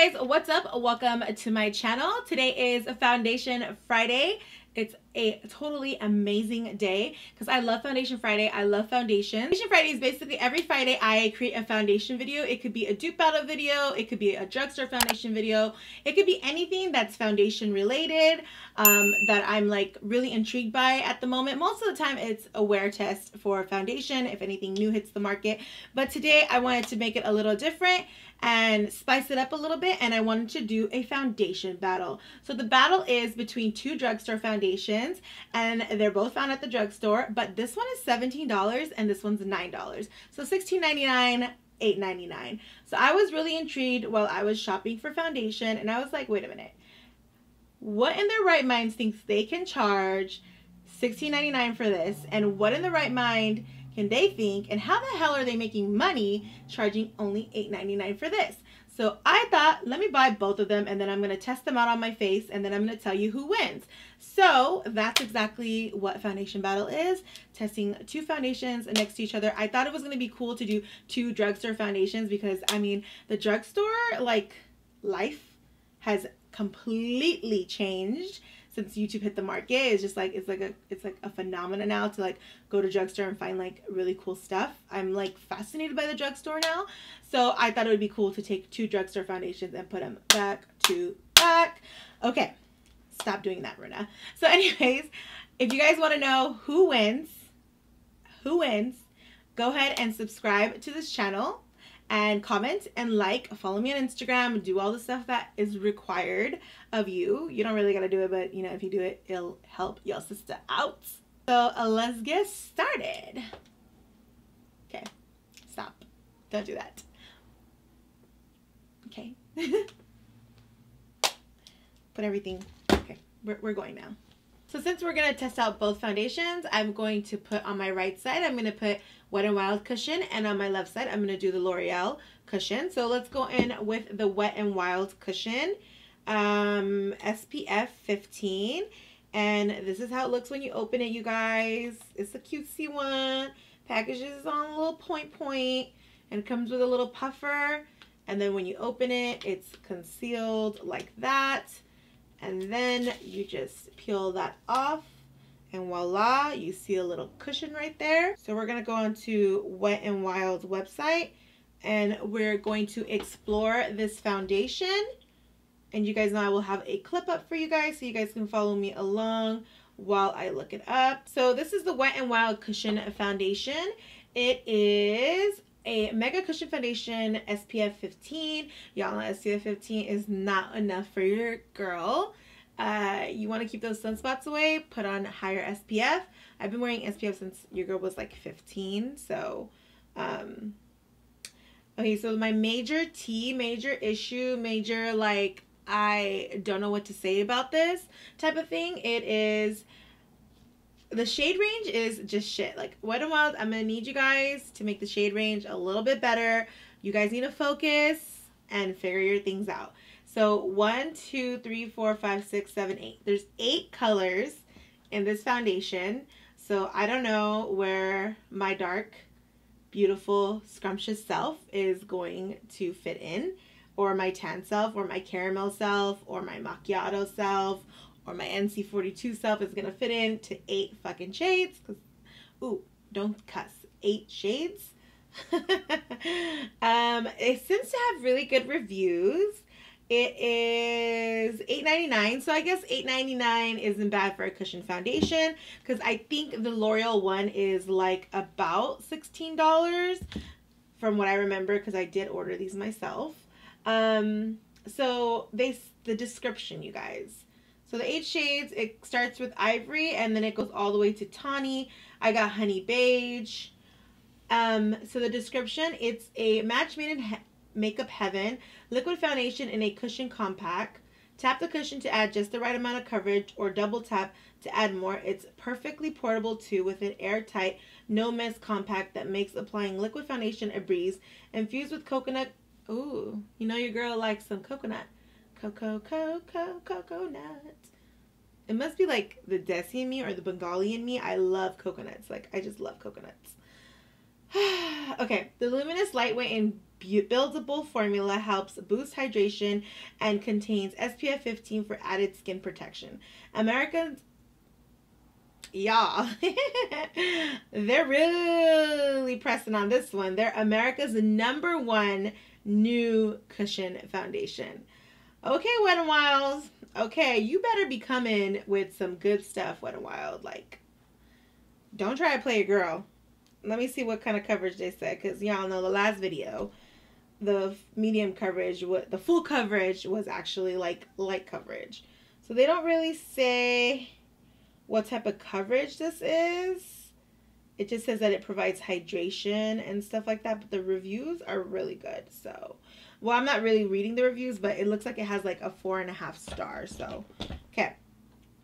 Guys, what's up? Welcome to my channel. Today is Foundation Friday. It's a totally amazing day because I love Foundation Friday. I love foundation. Foundation Friday is basically every Friday I create a foundation video. It could be a dupe battle video. It could be a drugstore foundation video. It could be anything that's foundation related that I'm like really intrigued by at the moment. Most of the time it's a wear test for foundation if anything new hits the market. But today I wanted to make it a little different and spice it up a little bit, and I wanted to do a foundation battle. So the battle is between two drugstore foundations, and they're both found at the drugstore, but this one is $17 and this one's $9. So $16.99, $8.99. So I was really intrigued while I was shopping for foundation, and I was like, wait a minute. What in their right minds thinks they can charge $16.99 for this, and what in the right mind can they think, and how the hell are they making money charging only $8.99 for this? So I thought, let me buy both of them, and then I'm going to test them out on my face, and then I'm going to tell you who wins. So that's exactly what foundation battle is, testing two foundations next to each other. I thought it was going to be cool to do two drugstore foundations because, I mean, the drugstore, like, life has completely changed since YouTube hit the market. It's just like, it's like a phenomenon now to like go to drugstore and find like really cool stuff. I'm like fascinated by the drugstore now. So I thought it would be cool to take two drugstore foundations and put them back to back. Okay, stop doing that, Runa. So anyways, if you guys want to know who wins, go ahead and subscribe to this channel and comment and like, follow me on Instagram, do all the stuff that is required of you. You don't really gotta do it, but you know, if you do it, it'll help your sister out. So let's get started. Okay, stop. Don't do that. Okay. Put everything, okay, we're going now. So since we're gonna test out both foundations, I'm going to put on my right side, I'm gonna put Wet n Wild cushion, and on my left side, I'm gonna do the L'Oreal cushion. So let's go in with the Wet n Wild cushion, SPF 15, and this is how it looks when you open it, you guys. It's a cutesy one. Package is on a little point, and it comes with a little puffer, and then when you open it, it's concealed like that. And then you just peel that off, and voila, you see a little cushion right there. So we're gonna go on to Wet n Wild's website, and we're going to explore this foundation. And you guys know I will have a clip up for you guys so you guys can follow me along while I look it up. So this is the Wet n Wild Cushion Foundation. It is a Mega Cushion Foundation, SPF 15. Y'all know SPF 15 is not enough for your girl. You want to keep those sunspots away, put on higher SPF. I've been wearing SPF since your girl was like 15. So, okay, so my major issue, like, I don't know what to say about this type of thing. It is, the shade range is just shit. Like, Wet n Wild, I'm going to need you guys to make the shade range a little bit better. You guys need to focus and figure your things out. So 1, 2, 3, 4, 5, 6, 7, 8. There's 8 colors in this foundation. So I don't know where my dark, beautiful, scrumptious self is going to fit in, or my tan self, or my caramel self, or my macchiato self, or my NC42 self is gonna fit in to 8 fucking shades. Cause, ooh, don't cuss. 8 shades. It seems to have really good reviews. It is $8.99, so I guess $8.99 isn't bad for a cushion foundation, because I think the L'Oreal one is like about $16 from what I remember, because I did order these myself. So the description, you guys. So the 8 shades, it starts with ivory and then it goes all the way to tawny. I got honey beige. So the description, it's a match made in makeup heaven, liquid foundation in a cushion compact. Tap the cushion to add just the right amount of coverage, or double tap to add more. It's perfectly portable too, with an airtight, no mess compact that makes applying liquid foundation a breeze. Infused with coconut. Ooh, you know your girl likes some coconut. Coconut. It must be like the Desi in me or the Bengali in me. I love coconuts. Like, I just love coconuts. Okay, the luminous, lightweight, and buildable formula helps boost hydration and contains SPF 15 for added skin protection. Americans, yeah, they're really pressing on this one. They're America's #1 new cushion foundation. Okay, Wet n Wilds. Okay, you better be coming with some good stuff, Wet n Wild. Like, don't try to play a girl. Let me see what kind of coverage they said, because y'all know the last video, the medium coverage, the full coverage was actually like light coverage. So they don't really say what type of coverage this is. It just says that it provides hydration and stuff like that, but the reviews are really good. So, well, I'm not really reading the reviews, but it looks like it has like a 4.5 stars. So, okay.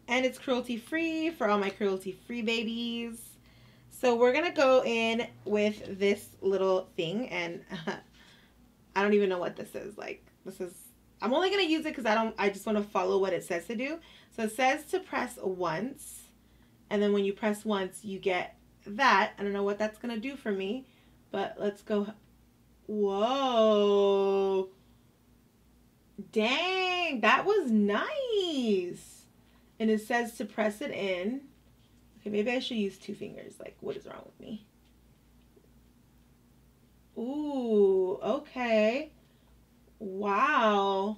And it's cruelty free for all my cruelty free babies. So we're going to go in with this little thing, and I don't even know what this is. Like, this is, I'm only going to use it because I just want to follow what it says to do. So it says to press once, and then when you press once, you get that. I don't know what that's going to do for me, but let's go. Whoa. Dang, that was nice. And it says to press it in. Okay, maybe I should use 2 fingers. Like, what is wrong with me? Ooh, okay. Wow.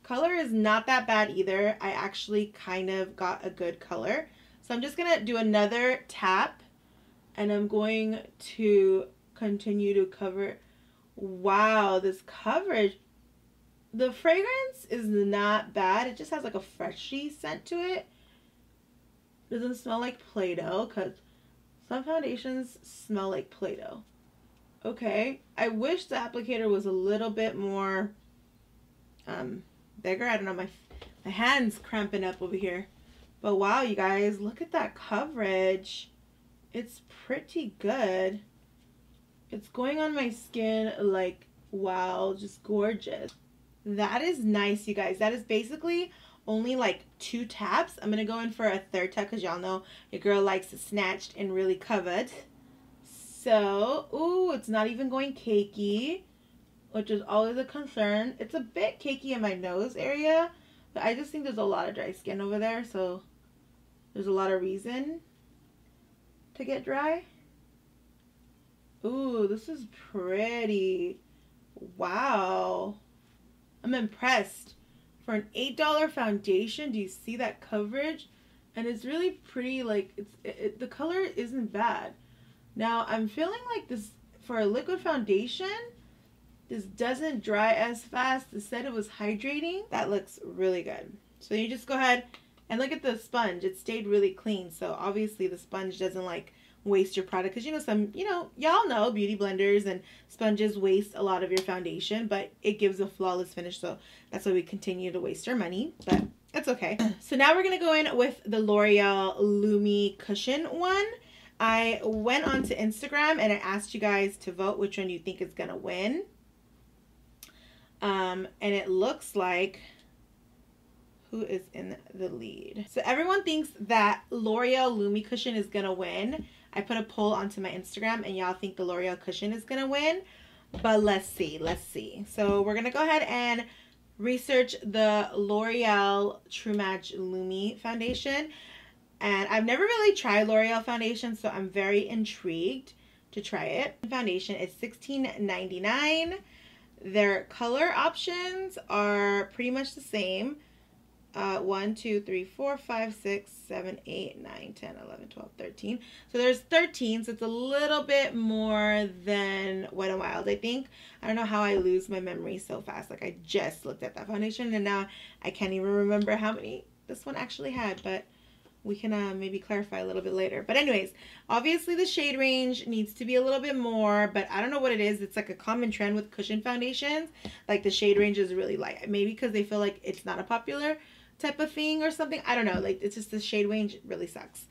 Color is not that bad either. I actually kind of got a good color. So I'm just going to do another tap, and I'm going to continue to cover. Wow, this coverage. The fragrance is not bad. It just has like a freshy scent to it. Doesn't smell like Play-Doh, because some foundations smell like Play-Doh. Okay. I wish the applicator was a little bit more bigger. I don't know, my hand's cramping up over here. But wow, you guys, look at that coverage. It's pretty good. It's going on my skin like, wow, just gorgeous. That is nice, you guys. That is basically only like 2 taps. I'm gonna go in for a 3rd tap because y'all know your girl likes it snatched and really covered. So, ooh, it's not even going cakey, which is always a concern. It's a bit cakey in my nose area, but I just think there's a lot of dry skin over there, so there's a lot of reason to get dry. Ooh, this is pretty. Wow. I'm impressed. For an $8 foundation, do you see that coverage? And it's really pretty. Like, the color isn't bad. Now, I'm feeling like this, for a liquid foundation, this doesn't dry as fast. It said it was hydrating. That looks really good. So you just go ahead and look at the sponge. It stayed really clean. So obviously the sponge doesn't like waste your product, because y'all know beauty blenders and sponges waste a lot of your foundation, but it gives a flawless finish. So that's why we continue to waste our money, but it's okay. So now we're gonna go in with the L'Oreal Lumi Cushion one. I went onto Instagram and I asked you guys to vote which one you think is gonna win, and it looks like, who is in the lead? So everyone thinks that L'Oreal Lumi Cushion is gonna win. I put a poll onto my Instagram and y'all think the L'Oreal Cushion is gonna win, but let's see. So we're gonna go ahead and research the L'Oreal True Match Lumi foundation, and I've never really tried L'Oreal foundation, so I'm very intrigued to try it. Foundation is $16.99. Their color options are pretty much the same. 1, 2, 3, 4, 5, 6, 7, 8, 9, 10, 11, 12, 13. So there's 13, so it's a little bit more than Wet n Wild, I think. I don't know how I lose my memory so fast. Like, I just looked at that foundation and now I can't even remember how many this one actually had, but we can maybe clarify a little bit later. But anyways, obviously the shade range needs to be a little bit more, but I don't know what it is. It's like a common trend with cushion foundations. Like, the shade range is really light. Maybe because they feel like it's not a popular type of thing or something. I don't know. Like, it's just the shade range really sucks.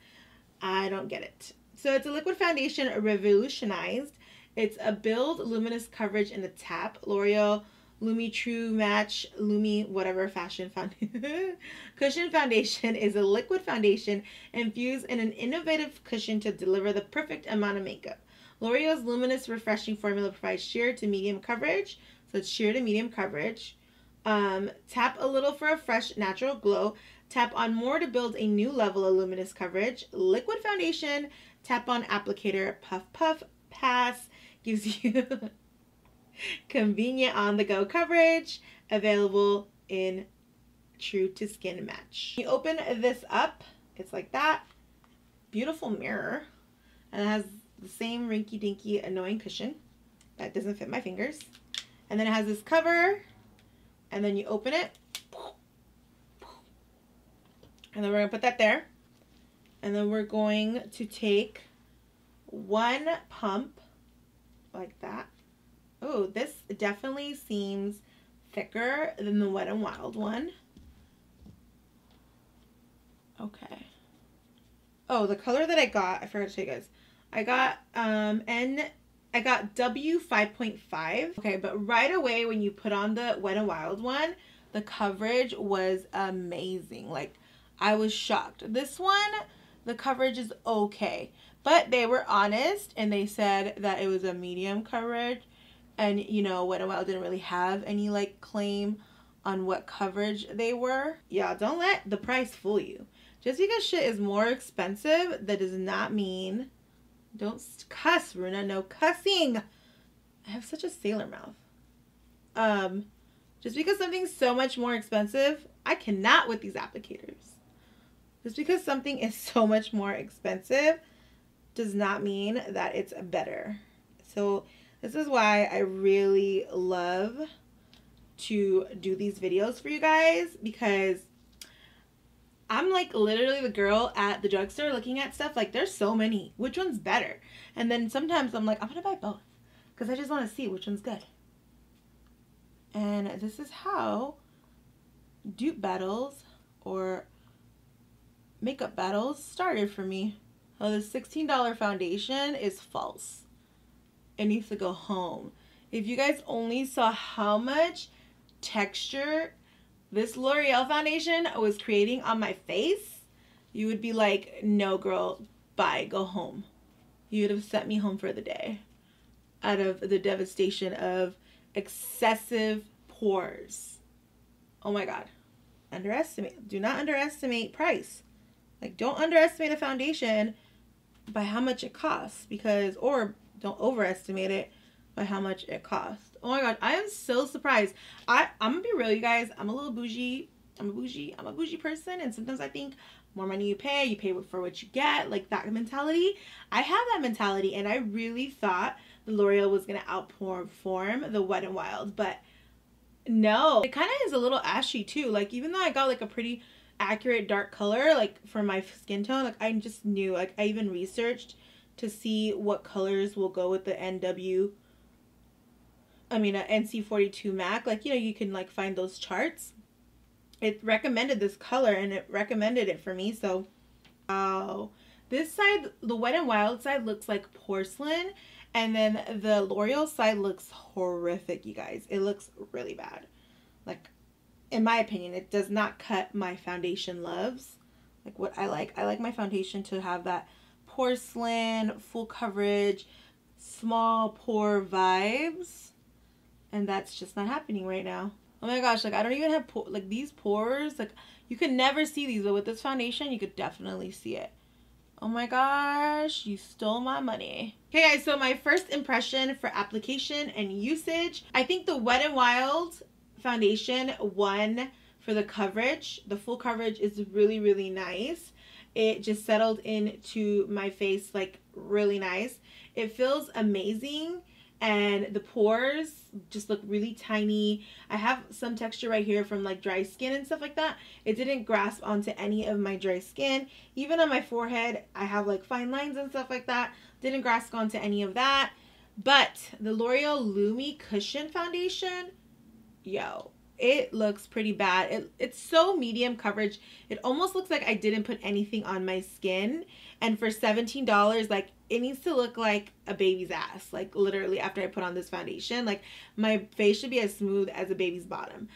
I don't get it. So it's a liquid foundation revolutionized. It's a build luminous coverage in a tap. L'Oreal Lumi True Match Lumi whatever fashion foundation. Cushion foundation is a liquid foundation infused in an innovative cushion to deliver the perfect amount of makeup. L'Oreal's Luminous Refreshing Formula provides sheer to medium coverage. So it's sheer to medium coverage. Tap a little for a fresh, natural glow. Tap on more to build a new level of luminous coverage. Liquid foundation. Tap on applicator. Puff, puff, pass. Gives you convenient on-the-go coverage. Available in true to skin match. You open this up. It's like that. Beautiful mirror. And it has the same rinky-dinky annoying cushion that doesn't fit my fingers. And then it has this cover. And then you open it. And then we're going to put that there. And then we're going to take one pump like that. Oh, this definitely seems thicker than the Wet n Wild one. Okay. Oh, the color that I got, I forgot to tell you guys. I got W 5.5. Okay, but right away when you put on the Wet n Wild one, the coverage was amazing. Like, I was shocked. This one, the coverage is okay. But they were honest and they said that it was a medium coverage. And, you know, Wet n Wild didn't really have any, like, claim on what coverage they were. Yeah, don't let the price fool you. Just because shit is more expensive, that does not mean... Don't cuss, Runa. No cussing. I have such a sailor mouth. Just because something's so much more expensive, I cannot with these applicators. Just because something is so much more expensive does not mean that it's better. So this is why I really love to do these videos for you guys, because I'm like literally the girl at the drugstore looking at stuff like there's so many. Which one's better? And then sometimes I'm like, I'm going to buy both because I just want to see which one's good. And this is how dupe battles or makeup battles started for me. Oh, this $16 foundation is false. It needs to go home. If you guys only saw how much texture this L'Oreal foundation was creating on my face, you would be like, no girl, bye, go home. You would have sent me home for the day out of the devastation of excessive pores. Oh my God. Do not underestimate price. Like, don't underestimate a foundation by how much it costs, because, or don't overestimate it by how much it costs. Oh my God, I am so surprised. I'm gonna be real, you guys. I'm a little bougie. I'm a bougie person, and sometimes I think more money you pay for what you get, like that mentality. I have that mentality, and I really thought the L'Oreal was gonna outperform the Wet n Wild, but no. It kind of is a little ashy too. Like, even though I got like a pretty accurate dark color, like for my skin tone, like I just knew, like I even researched to see what colors will go with the NC42 MAC. Like, you know, you can like find those charts. It recommended this color and it recommended it for me. So, wow. This side, the Wet n Wild side, looks like porcelain. And then the L'Oreal side looks horrific, you guys. It looks really bad. Like, in my opinion, it does not cut my foundation loves. Like what I like. I like my foundation to have that porcelain, full coverage, small pore vibes. And that's just not happening right now. Oh my gosh, like I don't even have like these pores. Like you could never see these, but with this foundation, you could definitely see it. Oh my gosh, you stole my money. Okay guys, so my first impression for application and usage. I think the Wet n Wild foundation won for the coverage. The full coverage is really, really nice. It just settled into my face like really nice. It feels amazing. And the pores just look really tiny. I have some texture right here from like dry skin and stuff like that. It didn't grasp onto any of my dry skin. Even on my forehead, I have like fine lines and stuff like that. Didn't grasp onto any of that. But the L'Oreal Lumi Cushion Foundation, yo, it looks pretty bad. It's so medium coverage. It almost looks like I didn't put anything on my skin. And for $17, like, it needs to look like a baby's ass. Like, literally, after I put on this foundation, like, my face should be as smooth as a baby's bottom.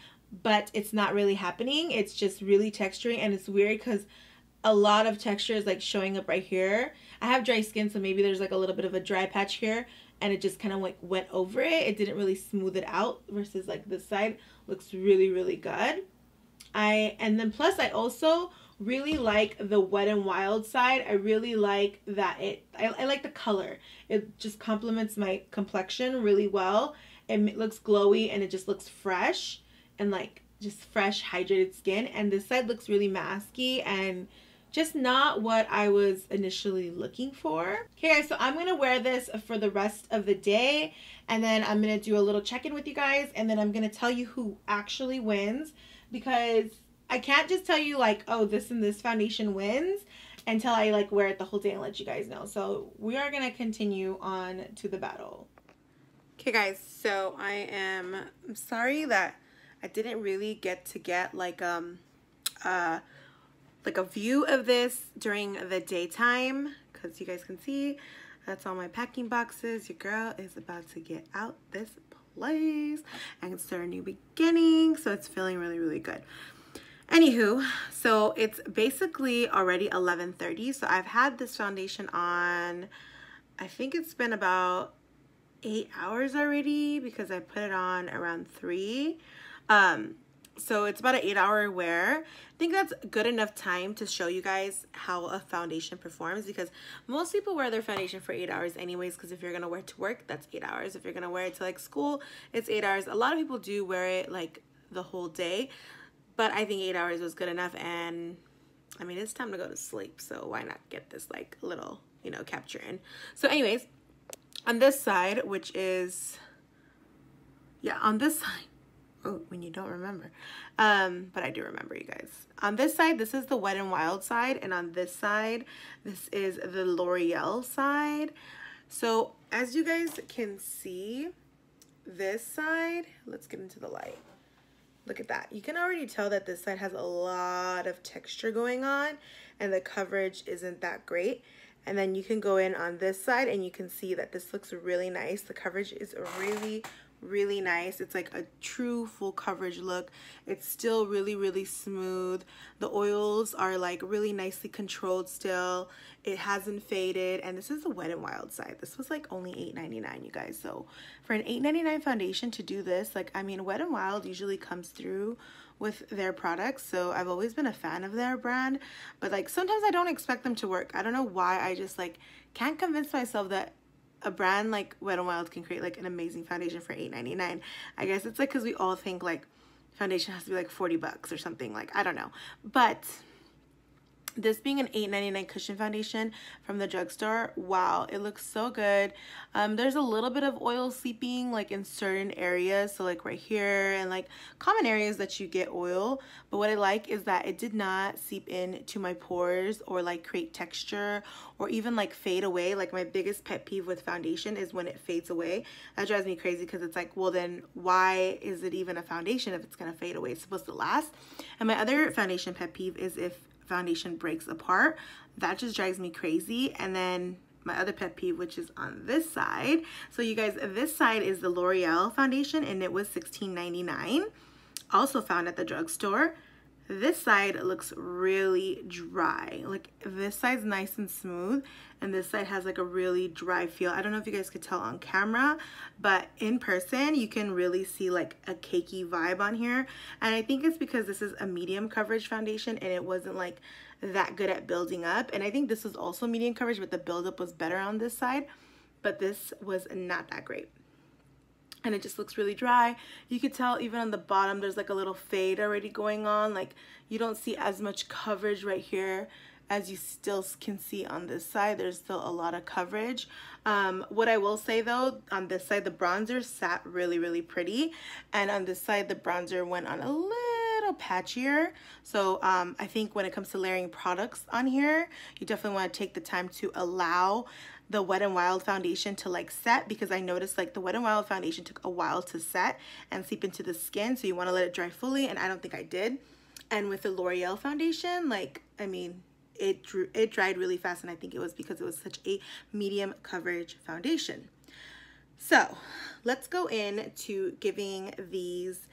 But it's not really happening. It's just really texturing. And it's weird because a lot of texture is like showing up right here. I have dry skin, so maybe there's like a little bit of a dry patch here, and it just kind of like went over it. It didn't really smooth it out, versus like this side looks really, really good. And then plus I also really like the Wet n Wild side. I really like that I like the color. It just complements my complexion really well. It looks glowy and it just looks fresh and like just fresh hydrated skin. And this side looks really masky and just not what I was initially looking for. Okay guys, so I'm gonna wear this for the rest of the day, and then I'm gonna do a little check-in with you guys, and then I'm gonna tell you who actually wins, because I can't just tell you like, oh, this and this foundation wins until I like wear it the whole day and let you guys know. So we are gonna continue on to the battle. Okay guys, so I'm sorry that I didn't really get like a view of this during the daytime, because you guys can see that's all my packing boxes. Your girl is about to get out this place and start a new beginning, so it's feeling really, really good. Anywho, so it's basically already 11:30, so I've had this foundation on, I think it's been about 8 hours already, because I put it on around 3. So it's about an 8-hour wear. I think that's good enough time to show you guys how a foundation performs, because most people wear their foundation for 8 hours anyways, because if you're gonna wear it to work, that's 8 hours. If you're gonna wear it to like school, it's 8 hours. A lot of people do wear it like the whole day, but I think 8 hours was good enough. And I mean, it's time to go to sleep, so why not get this like little, you know, capture in. So anyways, on this side, which is, yeah, on this side, oh, when you don't remember, but I do remember, you guys. On this side, this is the Wet n Wild side, and on this side, this is the L'Oreal side. So as you guys can see, this side, let's get into the light. Look at that. You can already tell that this side has a lot of texture going on, and the coverage isn't that great. And then you can go in on this side and you can see that this looks really nice. The coverage is really nice. It's like a true full coverage look. It's still really smooth. The oils are like really nicely controlled still. It hasn't faded. And this is the Wet n Wild side. This was like only $8.99, you guys. So for an $8.99 foundation to do this, like, I mean, Wet n Wild usually comes through with their products, so I've always been a fan of their brand, but like sometimes I don't expect them to work. I don't know why. I just like can't convince myself that a brand like Wet n Wild can create like an amazing foundation for $8.99. I guess it's like because we all think like foundation has to be like 40 bucks or something, like I don't know. But this being an $8.99 cushion foundation from the drugstore, wow, it looks so good. There's a little bit of oil seeping like in certain areas, so like right here and like common areas that you get oil, but what I like is that it did not seep into my pores or like create texture or even like fade away. Like my biggest pet peeve with foundation is when it fades away. That drives me crazy, because it's like, well then why is it even a foundation if it's gonna fade away? It's supposed to last. And my other foundation pet peeve is if foundation breaks apart. That just drives me crazy. And then my other pet peeve, which is on this side. So you guys, this side is the L'Oreal foundation, and it was $16.99. Also found at the drugstore. This side looks really dry. Like this side's nice and smooth, and this side has like a really dry feel. I don't know if you guys could tell on camera, but in person you can really see like a cakey vibe on here. And I think it's because this is a medium coverage foundation and it wasn't like that good at building up. And I think this was also medium coverage, but the buildup was better on this side, but this was not that great. And it just looks really dry. You could tell even on the bottom there's like a little fade already going on. Like you don't see as much coverage right here as you still can see on this side. There's still a lot of coverage. What I will say though, on this side the bronzer sat really pretty, and on this side the bronzer went on a little patchier. So I think when it comes to layering products on here, you definitely want to take the time to allow the Wet n Wild foundation to like set, because I noticed like the Wet n Wild foundation took a while to set and seep into the skin, so you want to let it dry fully, and I don't think I did. And with the L'Oreal foundation, like, I mean, it dried really fast, and I think it was because it was such a medium coverage foundation. So let's go into giving these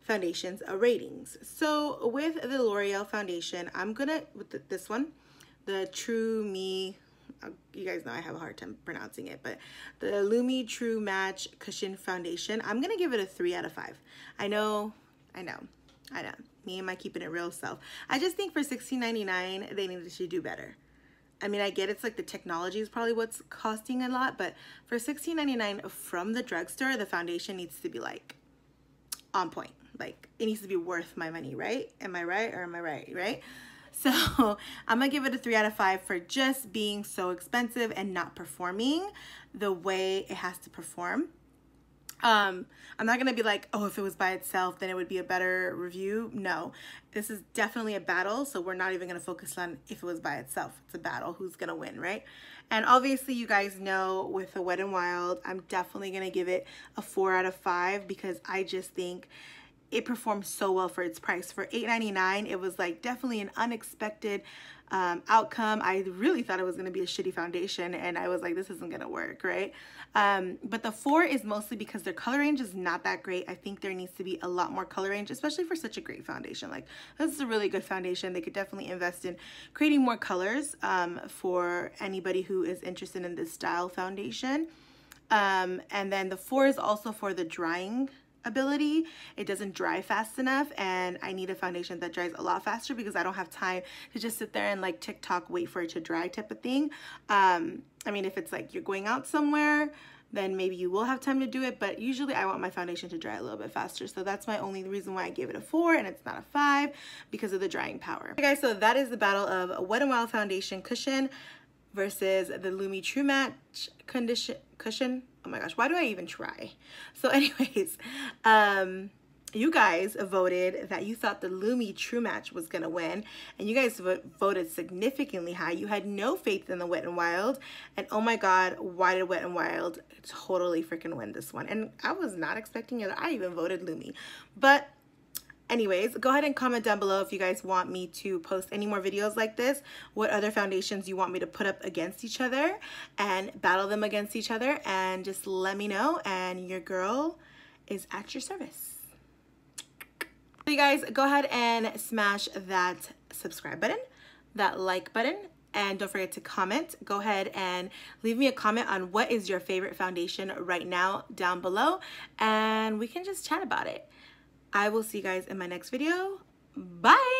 foundations ratings. So with the L'Oreal foundation, I'm gonna, with this one, the True Me, you guys know I have a hard time pronouncing it, but the Lumi True Match Cushion Foundation, I'm gonna give it a 3 out of 5. I know, me and my keeping it real self. I just think for $16.99, they needed to do better. I mean, I get it's like the technology is probably what's costing a lot, but for $16.99 from the drugstore, the foundation needs to be like on point. Like it needs to be worth my money, right? Am I right or am I right, right? So I'm gonna give it a 3 out of 5 for just being so expensive and not performing the way it has to perform. I'm not gonna be like, oh, if it was by itself, then it would be a better review. No, this is definitely a battle. So we're not even gonna focus on if it was by itself. It's a battle, who's gonna win, right? And obviously you guys know with the Wet n Wild, I'm definitely gonna give it a 4 out of 5 because I just think it performed so well for its price. For $8.99, it was like definitely an unexpected outcome. I really thought it was gonna be a shitty foundation and I was like, this isn't gonna work, right? But the 4 is mostly because their color range is not that great. I think there needs to be a lot more color range, especially for such a great foundation. Like this is a really good foundation. They could definitely invest in creating more colors for anybody who is interested in this style foundation. And then the 4 is also for the drying ability. It doesn't dry fast enough and I need a foundation that dries a lot faster because I don't have time to just sit there and like TikTok wait for it to dry type of thing. I mean, if it's like you're going out somewhere, then maybe you will have time to do it, but usually I want my foundation to dry a little bit faster. So that's my only reason why I gave it a 4 and it's not a 5, because of the drying power. Okay guys, so that is the battle of Wet n Wild foundation cushion versus the Lumi True Match cushion. Oh my gosh, why do I even try? So anyways, you guys voted that you thought the Lumi True Match was gonna win, and you guys voted significantly high. You had no faith in the Wet n Wild, and oh my god, why did Wet n Wild totally freaking win this one? And I was not expecting it. I even voted Lumi. But anyways, go ahead and comment down below if you guys want me to post any more videos like this, what other foundations you want me to put up against each other and battle them against each other, and just let me know and your girl is at your service. So you guys, go ahead and smash that subscribe button, that like button, and don't forget to comment. Go ahead and leave me a comment on what is your favorite foundation right now down below, and we can just chat about it. I will see you guys in my next video. Bye!